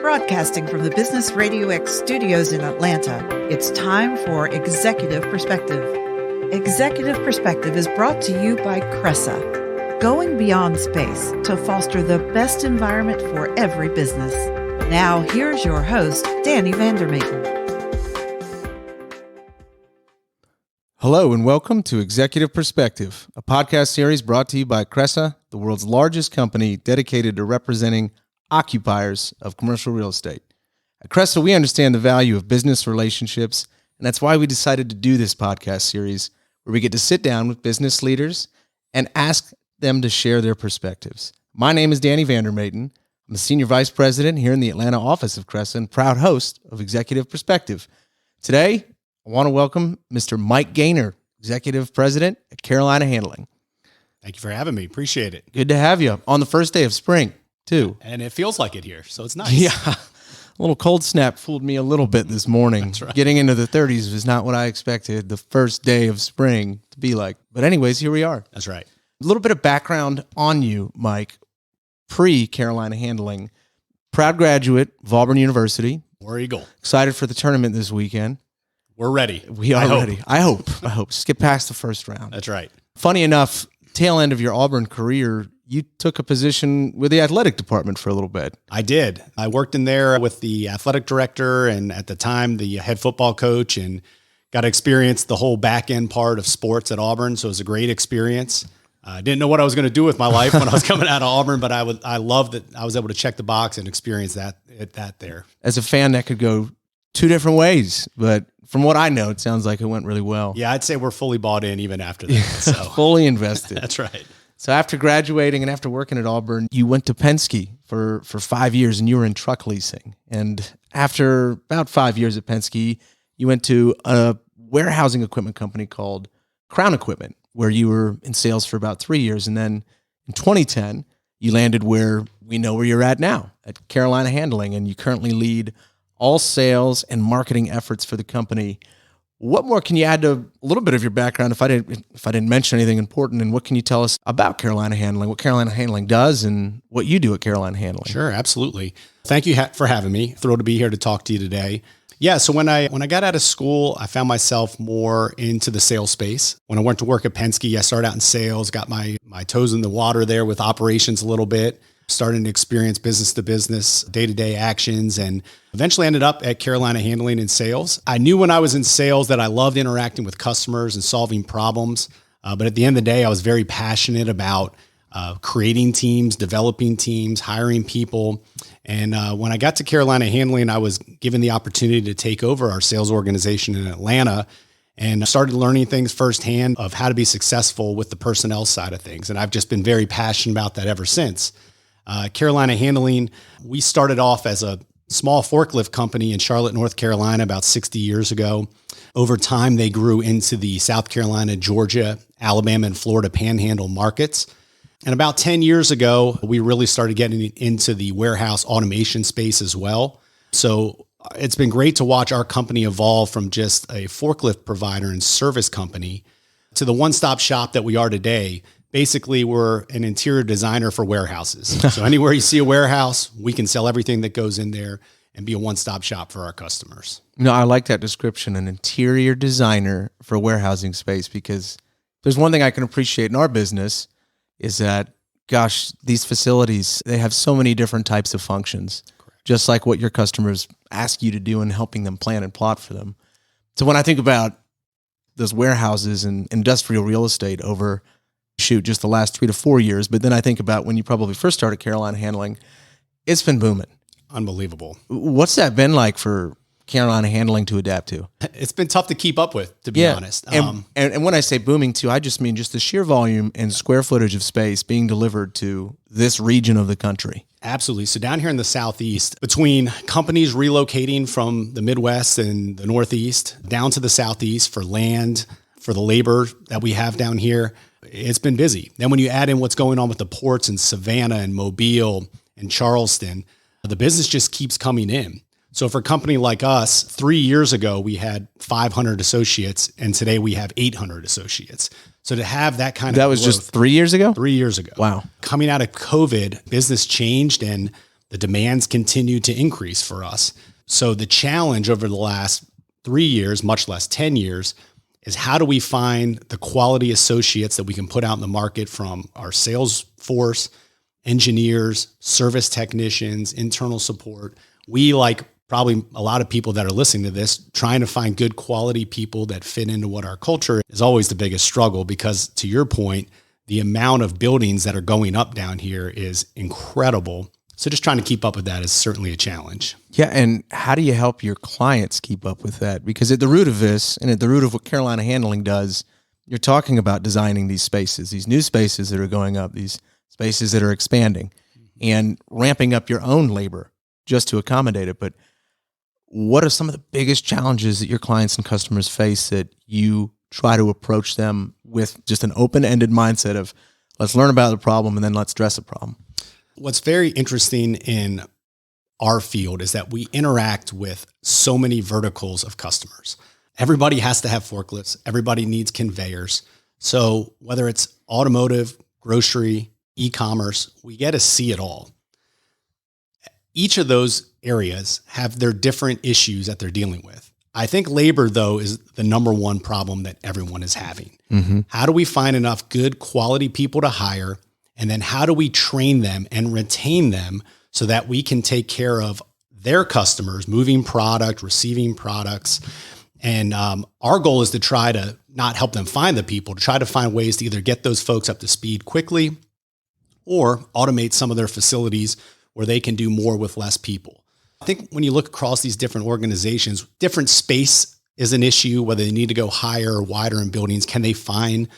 Broadcasting from the Business RadioX studios in Atlanta, it's time for Executive Perspective. Executive Perspective is brought to you by Cressa, going beyond space to foster the best environment for every business. Now, here's your host, Danny Vandermeeten. Hello and welcome to Executive Perspective, a podcast series brought to you by Cressa, the world's largest company dedicated to representing occupiers of commercial real estate. At Cressa, we understand the value of business relationships, and that's why we decided to do this podcast series where we get to sit down with business leaders and ask them to share their perspectives. My name is Danny Vandermeeten. I'm the Senior Vice President here in the Atlanta office of Cressa and proud host of Executive Perspective. Today, I want to welcome Mr. Mike Gainor, Executive President at Carolina Handling. Thank you for having me. Appreciate it. Good to have you on the first day of spring, too. And it feels like it here, so it's nice. Yeah. A little cold snap fooled me a little bit this morning. That's right. Getting into the 30s was not what I expected the first day of spring to be like. But anyways, here we are. That's right. A little bit of background on you, Mike. Pre-Carolina Handling, proud graduate of Auburn University. War Eagle. Excited for the tournament this weekend. We're ready. We are ready. I hope. Just get past the first round. That's right. Funny enough, tail end of your Auburn career, you took a position with the athletic department for a little bit. I did. I worked in there with the athletic director and at the time the head football coach and got to experience the whole back end part of sports at Auburn. So it was a great experience. I didn't know what I was going to do with my life when I was coming out of Auburn, but I loved that I was able to check the box and experience that there. As a fan, that could go two different ways, but from what I know, it sounds like it went really well. Yeah, I'd say we're fully bought in even after that. So fully invested. That's right. So after graduating and after working at Auburn, you went to Penske for 5 years and you were in truck leasing. And after about 5 years at Penske, you went to a warehousing equipment company called Crown Equipment, where you were in sales for about 3 years. And then in 2010, you landed where we know where you're at now, at Carolina Handling, and you currently lead all sales and marketing efforts for the company. What more can you add to a little bit of your background if I didn't mention anything important, and what can you tell us about Carolina Handling, what Carolina Handling does and what you do at Carolina Handling? Sure, absolutely. Thank you for having me. Thrilled to be here to talk to you today. Yeah, so when I got out of school, I found myself more into the sales space. When I went to work at Penske, I started out in sales, got my toes in the water there with operations a little bit, starting to experience business to business, day-to-day actions, and eventually ended up at Carolina Handling in sales. I knew when I was in sales that I loved interacting with customers and solving problems. But at the end of the day, I was very passionate about creating teams, developing teams, hiring people. And when I got to Carolina Handling, I was given the opportunity to take over our sales organization in Atlanta and started learning things firsthand of how to be successful with the personnel side of things. And I've just been very passionate about that ever since. Carolina Handling, we started off as a small forklift company in Charlotte, North Carolina about 60 years ago. Over time, they grew into the South Carolina, Georgia, Alabama, and Florida panhandle markets. And about 10 years ago, we really started getting into the warehouse automation space as well. So it's been great to watch our company evolve from just a forklift provider and service company to the one-stop shop that we are today. Basically, we're an interior designer for warehouses. So anywhere you see a warehouse, we can sell everything that goes in there and be a one-stop shop for our customers. No, I like that description, an interior designer for warehousing space, because there's one thing I can appreciate in our business is that, gosh, these facilities, they have so many different types of functions, correct, just like what your customers ask you to do and helping them plan and plot for them. So when I think about those warehouses and industrial real estate over just the last 3 to 4 years. But then I think about when you probably first started Carolina Handling, it's been booming. Unbelievable. What's that been like for Carolina Handling to adapt to? It's been tough to keep up with, to be honest. And when I say booming too, I just mean just the sheer volume and square footage of space being delivered to this region of the country. Absolutely. So down here in the Southeast, between companies relocating from the Midwest and the Northeast down to the Southeast for land, for the labor that we have down here, it's been busy. Then when you add in what's going on with the ports in Savannah and Mobile and Charleston, the business just keeps coming in. So for a company like us, 3 years ago, we had 500 associates, and today we have 800 associates. So to have that kind of That was growth, just 3 years ago? 3 years ago. Wow. Coming out of COVID, business changed, and The demands continue to increase for us. So the challenge over the last 3 years, much less 10 years, is how do we find the quality associates that we can put out in the market from our sales force, engineers, service technicians, internal support. We, like probably a lot of people that are listening to this, trying to find good quality people that fit into what our culture is always the biggest struggle, because to your point, the amount of buildings that are going up down here is incredible. So just trying to keep up with that is certainly a challenge. Yeah. And how do you help your clients keep up with that? Because at the root of this, and at the root of what Carolina Handling does, you're talking about designing these spaces, these new spaces that are going up, these spaces that are expanding, and ramping up your own labor just to accommodate it. But what are some of the biggest challenges that your clients and customers face that you try to approach them with just an open-ended mindset of let's learn about the problem and then let's address the problem? What's very interesting in our field is that we interact with so many verticals of customers. Everybody has to have forklifts. Everybody needs conveyors. So whether it's automotive, grocery, e-commerce, we get to see it all. Each of those areas have their different issues that they're dealing with. I think labor, though, is the number one problem that everyone is having. Mm-hmm. How do we find enough good quality people to hire? And then how do we train them and retain them so that we can take care of their customers, moving product, receiving products? And our goal is to try to not help them find the people, to try to find ways to either get those folks up to speed quickly or automate some of their facilities where they can do more with less people. I think when you look across these different organizations, different space is an issue, whether they need to go higher or wider in buildings. Can they find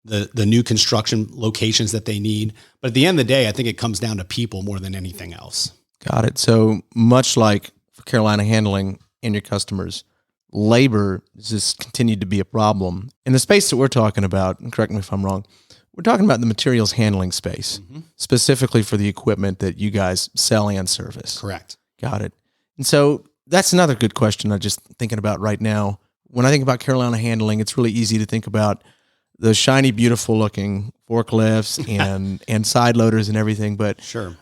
the new construction locations that they need? But at the end of the day, I think it comes down to people more than anything else. Got it. So much like for Carolina Handling and your customers, labor has just continued to be a problem. In the space that we're talking about, and correct me if I'm wrong, we're talking about the materials handling space, specifically for the equipment that you guys sell and service. Correct. Got it. And so that's another good question I'm just thinking about right now. When I think about Carolina Handling, it's really easy to think about the shiny, beautiful looking forklifts and side loaders and everything. But sure,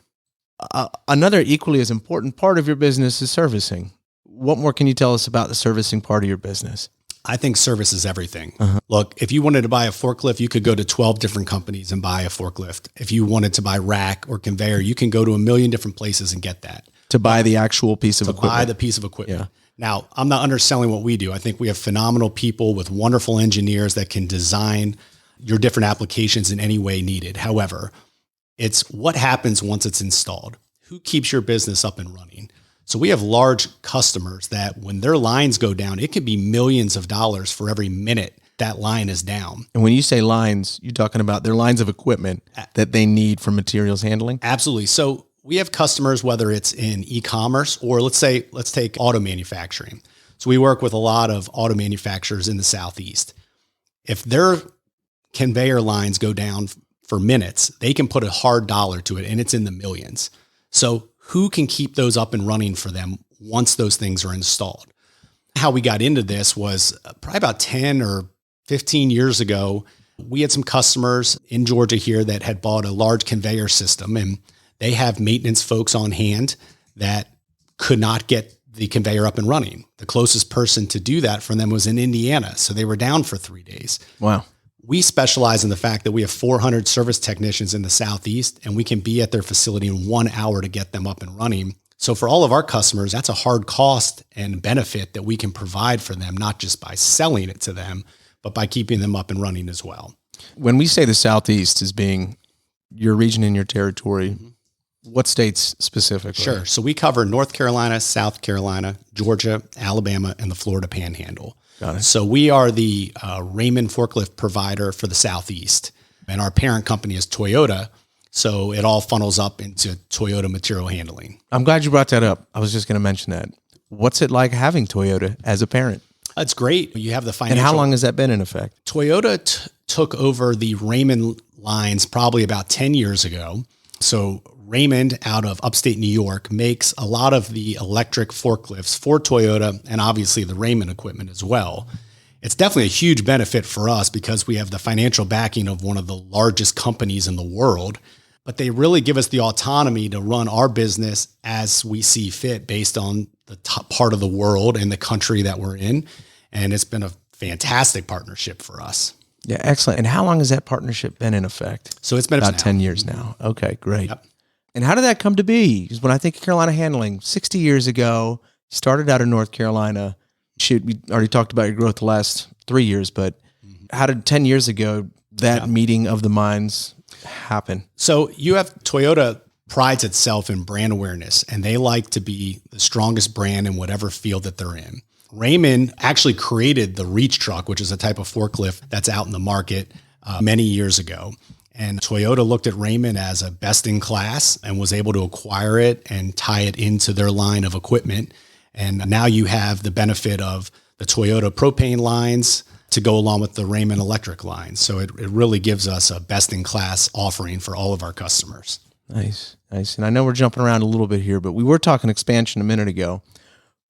another equally as important part of your business is servicing. What more can you tell us about the servicing part of your business? I think service is everything. Look, if you wanted to buy a forklift, you could go to 12 different companies and buy a forklift. If you wanted to buy rack or conveyor, you can go to 1 million different places and get that. To buy the actual piece of equipment. To buy the piece of equipment. Yeah. Now, I'm not underselling what we do. I think we have phenomenal people with wonderful engineers that can design your different applications in any way needed. However, it's what happens once it's installed. Who keeps your business up and running? So we have large customers that when their lines go down, it could be millions of dollars for every minute that line is down. And when you say lines, you're talking about their lines of equipment that they need for materials handling? Absolutely. So we have customers, whether it's in e-commerce or let's take auto manufacturing. So we work with a lot of auto manufacturers in the Southeast. If their conveyor lines go down for minutes, they can put a hard dollar to it and it's in the millions. So who can keep those up and running for them once those things are installed? How we got into this was probably about 10 or 15 years ago. We had some customers in Georgia here that had bought a large conveyor system, and they have maintenance folks on hand that could not get the conveyor up and running. The closest person to do that for them was in Indiana. So they were down for 3 days. Wow. We specialize in the fact that we have 400 service technicians in the Southeast, and we can be at their facility in 1 hour to get them up and running. So for all of our customers, that's a hard cost and benefit that we can provide for them, not just by selling it to them, but by keeping them up and running as well. When we say the Southeast as being your region and your territory, what states specifically? Sure. So we cover North Carolina, South Carolina, Georgia, Alabama, and the Florida Panhandle. Got it. So we are the Raymond forklift provider for the Southeast, and our parent company is Toyota. So it all funnels up into Toyota Material Handling. I'm glad you brought that up. I was just going to mention that. What's it like having Toyota as a parent? It's great. You have the financial. And how long has that been in effect? Toyota took over the Raymond lines probably about 10 years ago. So Raymond out of upstate New York makes a lot of the electric forklifts for Toyota and obviously the Raymond equipment as well. It's definitely a huge benefit for us because we have the financial backing of one of the largest companies in the world. but they really give us the autonomy to run our business as we see fit based on the top part of the world and the country that we're in. And it's been a fantastic partnership for us. Yeah, excellent. And how long has that partnership been in effect? So it's been about 10 years now. Okay, great. Yep. And how did that come to be? Because when I think of Carolina Handling, 60 years ago, you started out in North Carolina. Shoot, we already talked about your growth the last 3 years, but how did 10 years ago that meeting of the minds happen? So you have Toyota prides itself in brand awareness, and they like to be the strongest brand in whatever field that they're in. Raymond actually created the reach truck, which is a type of forklift that's out in the market many years ago. And Toyota looked at Raymond as a best in class and was able to acquire it and tie it into their line of equipment. And now you have the benefit of the Toyota propane lines to go along with the Raymond electric lines. So it really gives us a best in class offering for all of our customers. Nice. And I know we're jumping around a little bit here, but we were talking expansion a minute ago.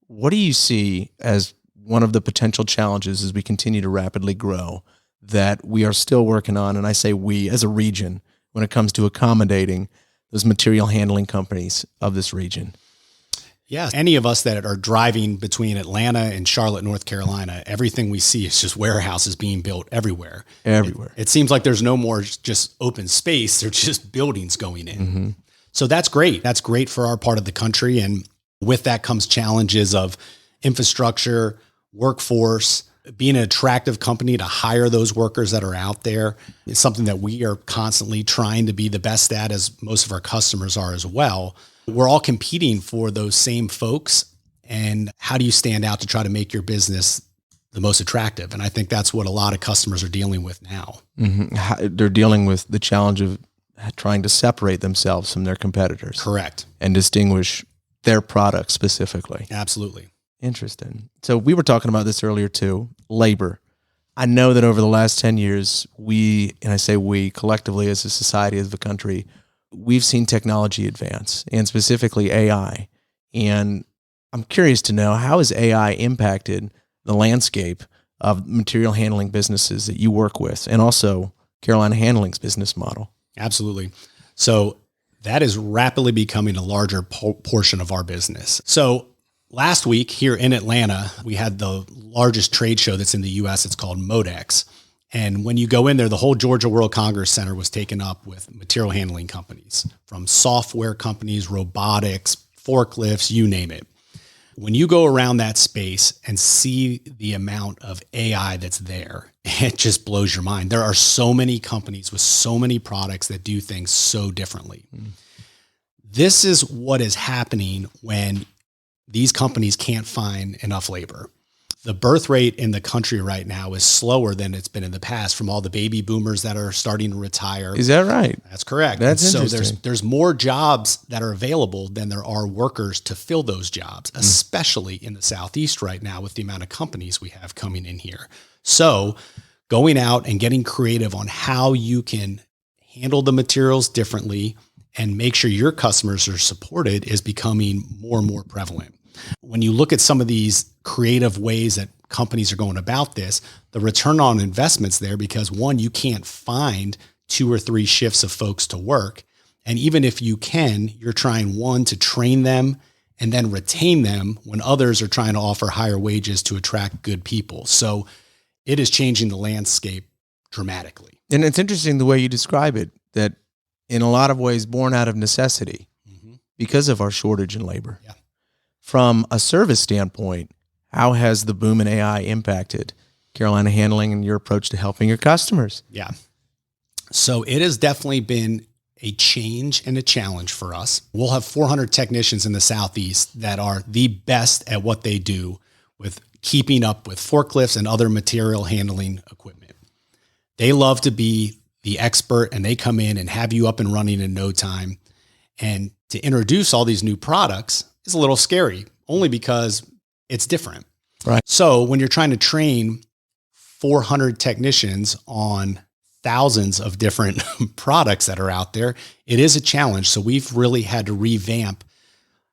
What do you see as one of the potential challenges as we continue to rapidly grow that we are still working on? And I say we as a region, when it comes to accommodating those material handling companies of this region. Yeah. Any of us that are driving between Atlanta and Charlotte, North Carolina, everything we see is just warehouses being built everywhere. It seems like there's no more just open space. There's just buildings going in. Mm-hmm. So that's great. That's great for our part of the country. And with that comes challenges of infrastructure, workforce, being an attractive company to hire those workers that are out there. It's something that we are constantly trying to be the best at, as most of our customers are as well. We're all competing for those same folks. And how do you stand out to try to make your business the most attractive? And I think that's what a lot of customers are dealing with now. Mm-hmm. They're dealing with the challenge of trying to separate themselves from their competitors. Correct. And distinguish their product specifically. Absolutely. Interesting. So we were talking about this earlier too, labor. I know that over the last 10 years, and I say we, collectively as a society, as a country, we've seen technology advance, and specifically AI. And I'm curious to know, how has AI impacted the landscape of material handling businesses that you work with, and also Carolina Handling's business model? Absolutely. So that is rapidly becoming a larger portion of our business. So last week here in Atlanta, we had the largest trade show that's in the U.S. It's called MODEX. And when you go in there, the whole Georgia World Congress Center was taken up with material handling companies, from software companies, robotics, forklifts, you name it. When you go around that space and see the amount of AI that's there, it just blows your mind. There are so many companies with so many products that do things so differently. This is what is happening when these companies can't find enough labor. The birth rate in the country right now is slower than it's been in the past, from all the baby boomers that are starting to retire. Is that right? That's correct. That's interesting. So there's more jobs that are available than there are workers to fill those jobs, especially in the Southeast right now with the amount of companies we have coming in here. So going out and getting creative on how you can handle the materials differently and make sure your customers are supported is becoming more and more prevalent. When you look at some of these creative ways that companies are going about this, the return on investment's there because, one, you can't find 2 or 3 shifts of folks to work. And even if you can, you're trying, one, to train them and then retain them when others are trying to offer higher wages to attract good people. So it is changing the landscape dramatically. And it's interesting the way you describe it, that in a lot of ways born out of necessity because of our shortage in labor. Yeah. From a service standpoint, how has the boom in AI impacted Carolina Handling and your approach to helping your customers? Yeah. So it has definitely been a change and a challenge for us. We'll have 400 technicians in the Southeast that are the best at what they do with keeping up with forklifts and other material handling equipment. They love to be the expert, and they come in and have you up and running in no time. And to introduce all these new products is a little scary, only because it's different. Right. So when you're trying to train 400 technicians on thousands of different products that are out there, it is a challenge. So we've really had to revamp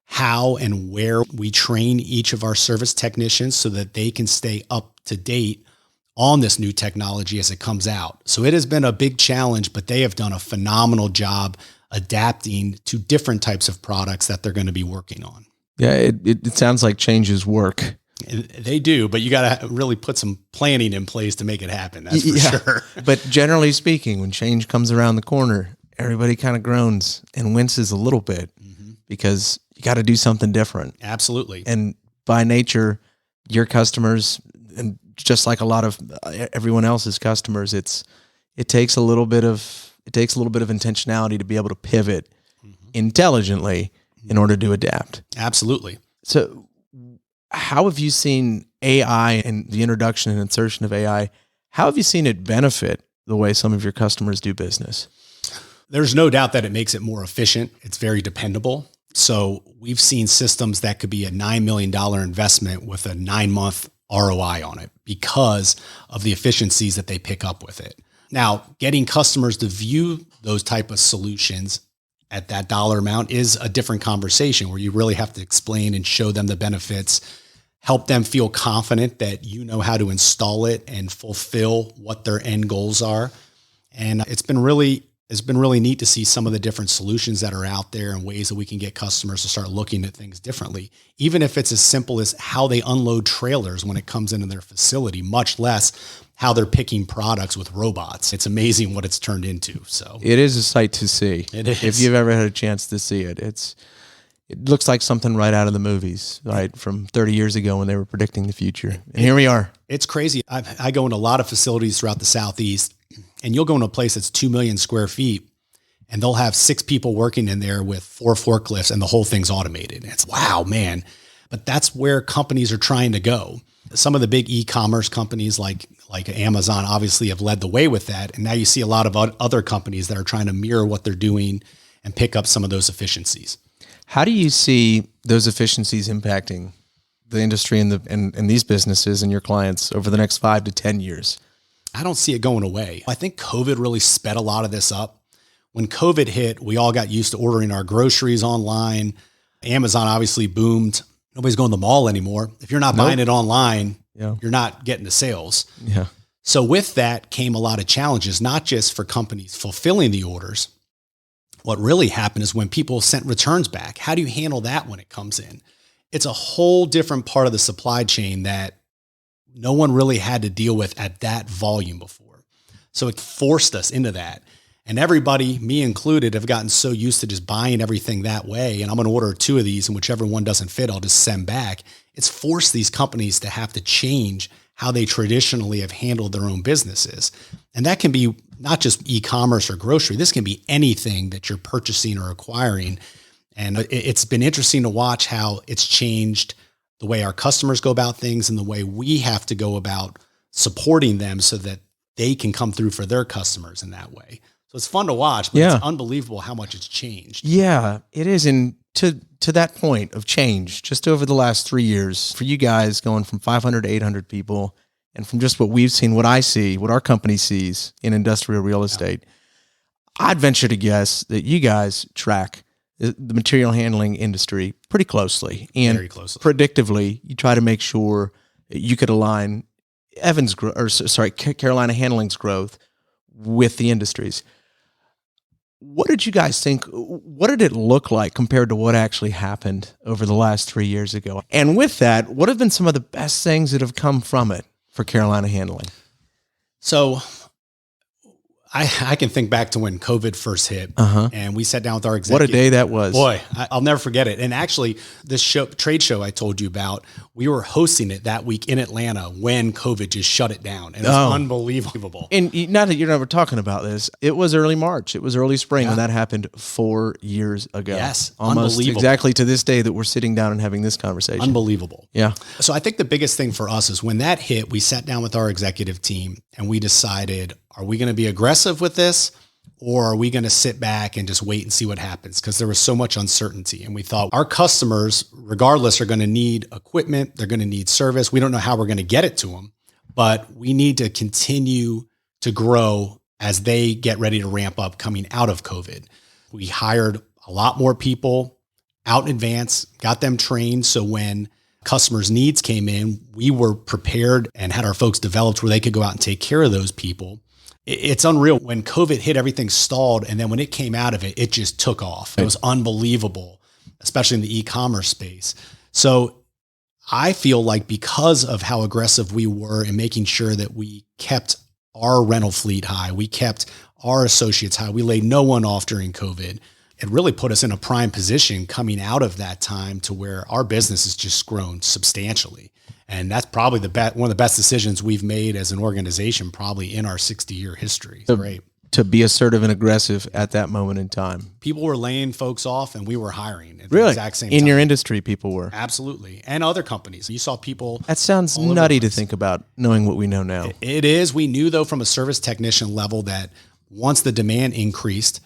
how and where we train each of our service technicians so that they can stay up to date on this new technology as it comes out. So it has been a big challenge, but they have done a phenomenal job adapting to different types of products that they're going to be working on. Yeah, it sounds like changes work. They do, but you got to really put some planning in place to make it happen. That's for sure. But generally speaking, when change comes around the corner, everybody kind of groans and winces a little bit because you got to do something different. Absolutely. And by nature, your customers, and just like a lot of everyone else's customers, it takes a little bit of intentionality to be able to pivot intelligently in order to adapt. Absolutely. So how have you seen AI and the introduction and insertion of AI, how have you seen it benefit the way some of your customers do business? There's no doubt that it makes it more efficient. It's very dependable. So we've seen systems that could be a $9 million investment with a 9-month ROI on it because of the efficiencies that they pick up with it. Now, getting customers to view those type of solutions at that dollar amount is a different conversation where you really have to explain and show them the benefits, help them feel confident that you know how to install it and fulfill what their end goals are. And it's been really neat to see some of the different solutions that are out there and ways that we can get customers to start looking at things differently, even if it's as simple as how they unload trailers when it comes into their facility, much less how they're picking products with robots. It's amazing what it's turned into. So it is a sight to see. It is. If you've ever had a chance to see it, it looks like something right out of the movies, right? From 30 years ago when they were predicting the future. And here we are. It's crazy. I go into a lot of facilities throughout the Southeast, and you'll go into a place that's 2 million square feet, and they'll have 6 people working in there with 4 forklifts, and the whole thing's automated. It's wow, man. But that's where companies are trying to go. Some of the big e-commerce companies like Amazon obviously have led the way with that. And now you see a lot of other companies that are trying to mirror what they're doing and pick up some of those efficiencies. How do you see those efficiencies impacting the industry and these businesses and your clients over the next 5 to 10 years? I don't see it going away. I think COVID really sped a lot of this up. When COVID hit, we all got used to ordering our groceries online. Amazon obviously boomed. Nobody's going to the mall anymore. If you're not buying it online, you're not getting the sales. Yeah. So with that came a lot of challenges, not just for companies fulfilling the orders. What really happened is when people sent returns back, how do you handle that when it comes in? It's a whole different part of the supply chain that no one really had to deal with at that volume before. So it forced us into that. And everybody, me included, have gotten so used to just buying everything that way. And I'm going to order 2 of these, and whichever one doesn't fit, I'll just send back. It's forced these companies to have to change how they traditionally have handled their own businesses. And that can be not just e-commerce or grocery. This can be anything that you're purchasing or acquiring. And it's been interesting to watch how it's changed the way our customers go about things and the way we have to go about supporting them so that they can come through for their customers in that way. So it's fun to watch, but it's unbelievable how much it's changed. Yeah, it is. And to that point of change, just over the last 3 years, for you guys going from 500 to 800 people, and from just what we've seen, what I see, what our company sees in industrial real estate, I'd venture to guess that you guys track the material handling industry pretty closely. And very closely. Predictively, you try to make sure you could align Carolina Handling's growth with the industries. What did you guys think? What did it look like compared to what actually happened over the last 3 years ago? And with that, what have been some of the best things that have come from it for Carolina Handling? So I can think back to when COVID first hit, and we sat down with our executive. What a day that was. Boy, I'll never forget it. And actually, this trade show I told you about, we were hosting it that week in Atlanta when COVID just shut it down. And it was unbelievable. And now that you're never talking about this, it was early March. It was early spring when that happened 4 years ago. Yes, almost unbelievable. Exactly to this day that we're sitting down and having this conversation. Unbelievable. Yeah. So I think the biggest thing for us is when that hit, we sat down with our executive team and we decided, are we going to be aggressive with this, or are we going to sit back and just wait and see what happens? Because there was so much uncertainty. And we thought our customers, regardless, are going to need equipment. They're going to need service. We don't know how we're going to get it to them, but we need to continue to grow as they get ready to ramp up coming out of COVID. We hired a lot more people out in advance, got them trained. So when customers' needs came in, we were prepared and had our folks developed where they could go out and take care of those people. It's unreal. When COVID hit, everything stalled. And then when it came out of it, it just took off. It was unbelievable, especially in the e-commerce space. So I feel like because of how aggressive we were in making sure that we kept our rental fleet high, we kept our associates high, we laid no one off during COVID. It really put us in a prime position coming out of that time to where our business has just grown substantially. And that's probably one of the best decisions we've made as an organization, probably in our 60-year history. It's great. To be assertive and aggressive at that moment in time. People were laying folks off and we were hiring at Really? the exact same In time. your industry, people were. Absolutely. And other companies. You saw people. That sounds nutty to think about, knowing what we know now. It is. We knew, though, from a service technician level that once the demand increased,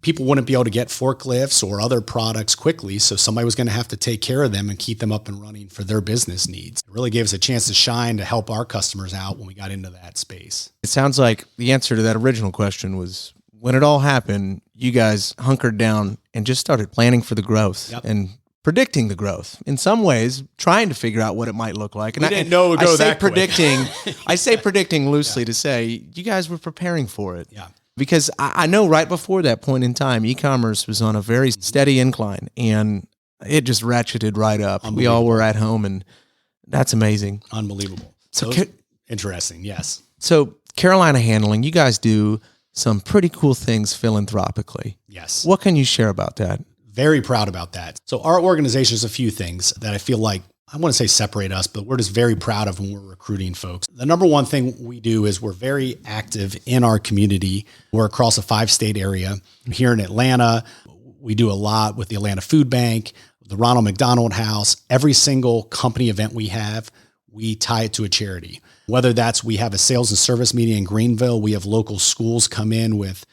people wouldn't be able to get forklifts or other products quickly. So somebody was going to have to take care of them and keep them up and running for their business needs. It really gave us a chance to shine, to help our customers out when we got into that space. It sounds like the answer to that original question was, when it all happened, you guys hunkered down and just started planning for the growth and predicting the growth. In some ways, trying to figure out what it might look like. And we didn't know it would go that quick. I say predicting loosely to say you guys were preparing for it. Yeah. Because I know right before that point in time, e-commerce was on a very steady incline and it just ratcheted right up. We all were at home and that's amazing. Unbelievable. So interesting. Yes. So Carolina Handling, you guys do some pretty cool things philanthropically. Yes. What can you share about that? Very proud about that. So our organization is a few things that I feel like, I want to say separate us, but we're just very proud of when we're recruiting folks. The number one thing we do is we're very active in our community. We're across a 5-state area. Here in Atlanta, we do a lot with the Atlanta Food Bank, the Ronald McDonald House. Every single company event we have, we tie it to a charity. Whether that's we have a sales and service meeting in Greenville, we have local schools come in with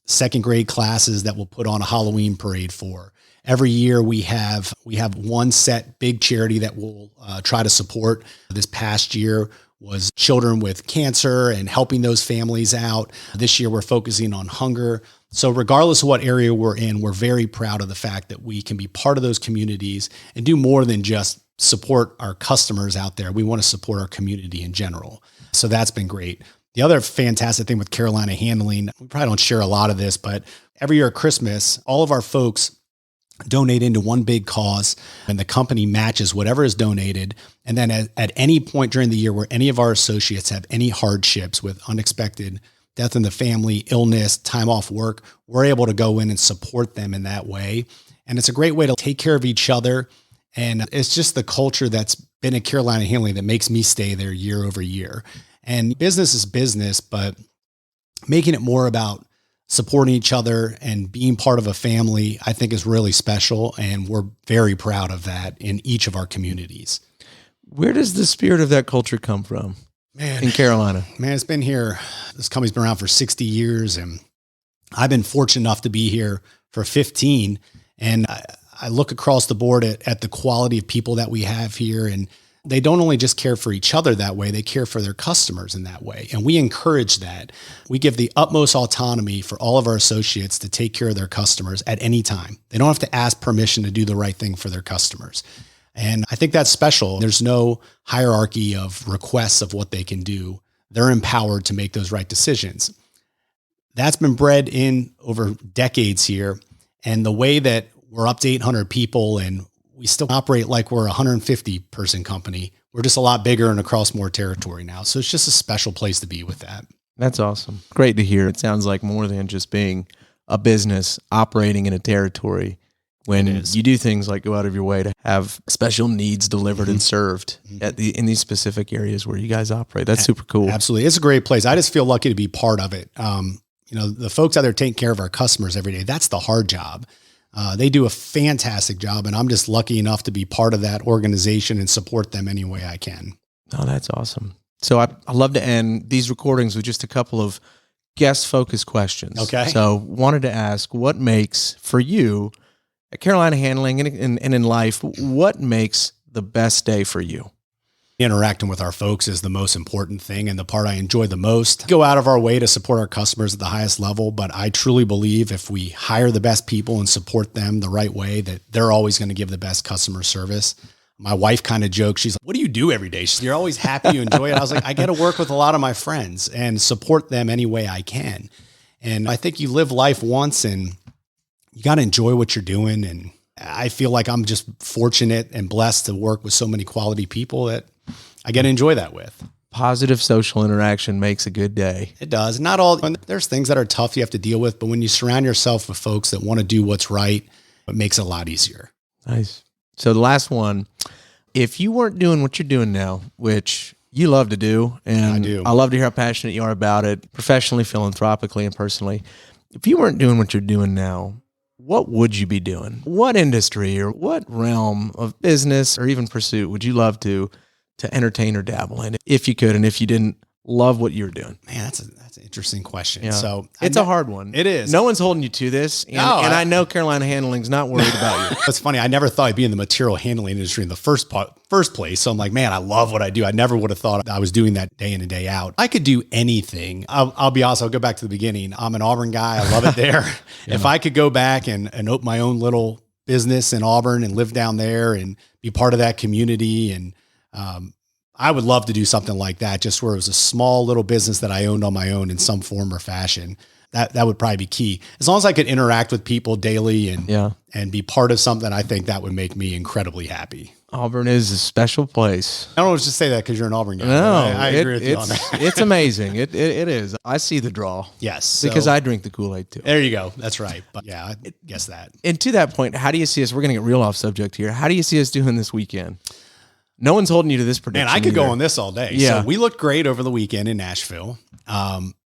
second grade classes that we'll put on a Halloween parade for. Every year we have one set big charity that we'll try to support. This past year was children with cancer and helping those families out. This year we're focusing on hunger. So regardless of what area we're in, we're very proud of the fact that we can be part of those communities and do more than just support our customers out there. We want to support our community in general. So that's been great. The other fantastic thing with Carolina Handling, we probably don't share a lot of this, but every year at Christmas, all of our folks donate into one big cause and the company matches whatever is donated. And then at any point during the year where any of our associates have any hardships with unexpected death in the family, illness, time off work, we're able to go in and support them in that way. And it's a great way to take care of each other. And it's just the culture that's been at Carolina Handling that makes me stay there year over year. And business is business, but making it more about supporting each other and being part of a family, I think is really special. And we're very proud of that in each of our communities. Where does the spirit of that culture come from? Man, in Carolina? Man, it's been here. This company's been around for 60 years and I've been fortunate enough to be here for 15. And I look across the board at the quality of people that we have here, and they don't only just care for each other that way, they care for their customers in that way. And we encourage that. We give the utmost autonomy for all of our associates to take care of their customers at any time. They don't have to ask permission to do the right thing for their customers. And I think that's special. There's no hierarchy of requests of what they can do. They're empowered to make those right decisions. That's been bred in over decades here. And the way that we're up to 800 people and we still operate like we're a 150 person company. We're just a lot bigger and across more territory now. So it's just a special place to be with that. That's awesome. Great to hear. It sounds like more than just being a business operating in a territory. When you do things like go out of your way to have special needs delivered and served in these specific areas where you guys operate. That's super cool. Absolutely. It's a great place. I just feel lucky to be part of it. The folks out there taking care of our customers every day, that's the hard job. They do a fantastic job, and I'm just lucky enough to be part of that organization and support them any way I can. Oh, that's awesome. So I love to end these recordings with just a couple of guest-focused questions. Okay. So wanted to ask, what makes, for you, at Carolina Handling and in life, what makes the best day for you? Interacting with our folks is the most important thing and the part I enjoy the most. Go out of our way to support our customers at the highest level, but I truly believe if we hire the best people and support them the right way, that they're always going to give the best customer service. My wife kind of jokes. She's like, what do you do every day? She's like, you're always happy, you enjoy it. I was like, I get to work with a lot of my friends and support them any way I can. And I think you live life once and you got to enjoy what you're doing. And I feel like I'm just fortunate and blessed to work with so many quality people that I get to enjoy that with. Positive social interaction makes a good day. It does. Not all, there's things that are tough you have to deal with, but when you surround yourself with folks that want to do what's right, it makes it a lot easier. Nice. So the last one, if you weren't doing what you're doing now, which you love to do, and I do. I love to hear how passionate you are about it, professionally, philanthropically, and personally. If you weren't doing what you're doing now, what would you be doing? What industry or what realm of business or even pursuit would you love to entertain or dabble in if you could, and if you didn't love what you're doing? Man, that's an interesting question. Yeah. So it's a hard one. It is. No one's holding you to this. And, I know Carolina Handling's not worried about you. It's funny. I never thought I'd be in the material handling industry in the first place. So I'm like, man, I love what I do. I never would have thought I was doing that day in and day out. I could do anything. I'll be honest. I'll go back to the beginning. I'm an Auburn guy. I love it there. Yeah. If I could go back and open my own little business in Auburn and live down there and be part of that community, and I would love to do something like that, just where it was a small little business that I owned on my own in some form or fashion. That would probably be key. As long as I could interact with people daily and be part of something, I think that would make me incredibly happy. Auburn is a special place. I don't always just say that because you're an Auburn guy. No, I agree with you on that. It's amazing. It is. I see the draw. Yes. Because I drink the Kool-Aid too. There you go. That's right. But yeah, I guess that. And to that point, how do you see us? We're going to get real off subject here. How do you see us doing this weekend? No one's holding you to this prediction. Man, I could go on this all day. Yeah. So we looked great over the weekend in Nashville.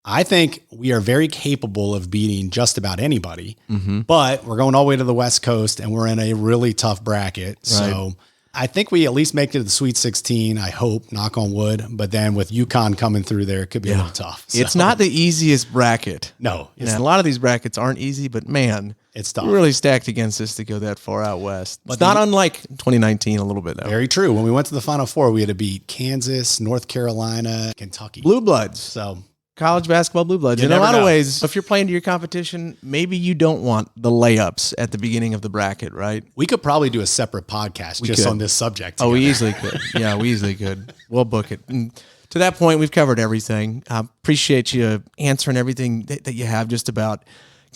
I think we are very capable of beating just about anybody, but we're going all the way to the West Coast and we're in a really tough bracket. Right. So I think we at least make it to the Sweet 16. I hope, knock on wood. But then with UConn coming through there, it could be a little tough. So. It's not the easiest bracket. No. A lot of these brackets aren't easy, but man, it's tough. We're really stacked against us to go that far out west. But it's not unlike 2019 a little bit, though. Very true. When we went to the Final Four, we had to beat Kansas, North Carolina, Kentucky. Blue Bloods. So college basketball blue bloods. In a lot of ways, if you're playing to your competition, maybe you don't want the layups at the beginning of the bracket, right? We could probably do a separate podcast on this subject together. Oh, we easily could. Yeah, we easily could. We'll book it. And to that point, we've covered everything. I appreciate you answering everything that you have just about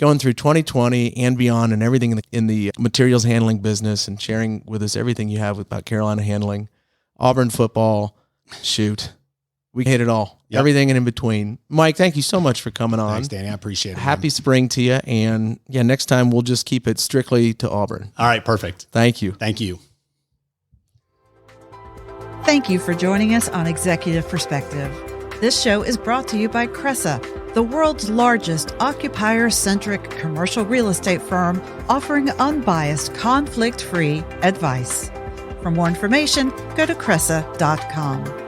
going through 2020 and beyond and everything in the materials handling business and sharing with us everything you have about Carolina Handling, Auburn football, shoot. We hit it all. Yep. Everything in between. Mike, thank you so much for coming on. Thanks, Danny. I appreciate it. Happy spring to you. And yeah, next time we'll just keep it strictly to Auburn. All right, perfect. Thank you. Thank you. Thank you for joining us on Executive Perspective. This show is brought to you by Cressa, the world's largest occupier-centric commercial real estate firm offering unbiased, conflict-free advice. For more information, go to cressa.com.